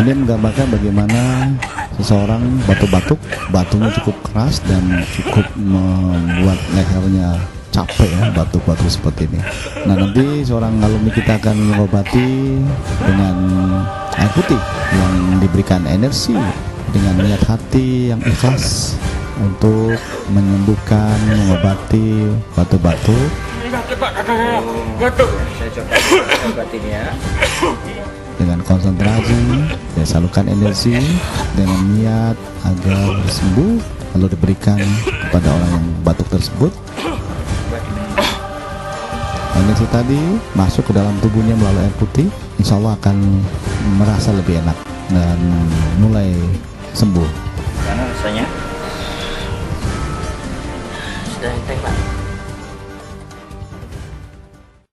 Ini menggambarkan bagaimana seseorang batuk-batuk, batunya cukup keras dan cukup membuat lehernya capek ya, batuk-batuk seperti ini. Nah, nanti seorang alumni kita akan mengobati dengan air putih yang diberikan energi dengan niat hati yang ikhlas untuk menyembuhkan, mengobati batuk-batuk. Saya coba obatin ya. Dengan konsentrasi dan salurkan energi dengan niat agar sembuh, lalu diberikan kepada orang yang batuk tersebut. Energi tadi masuk ke dalam tubuhnya melalui air putih, insya Allah akan merasa lebih enak dan mulai sembuh. Mana rasanya? Sudah enteng, Pak.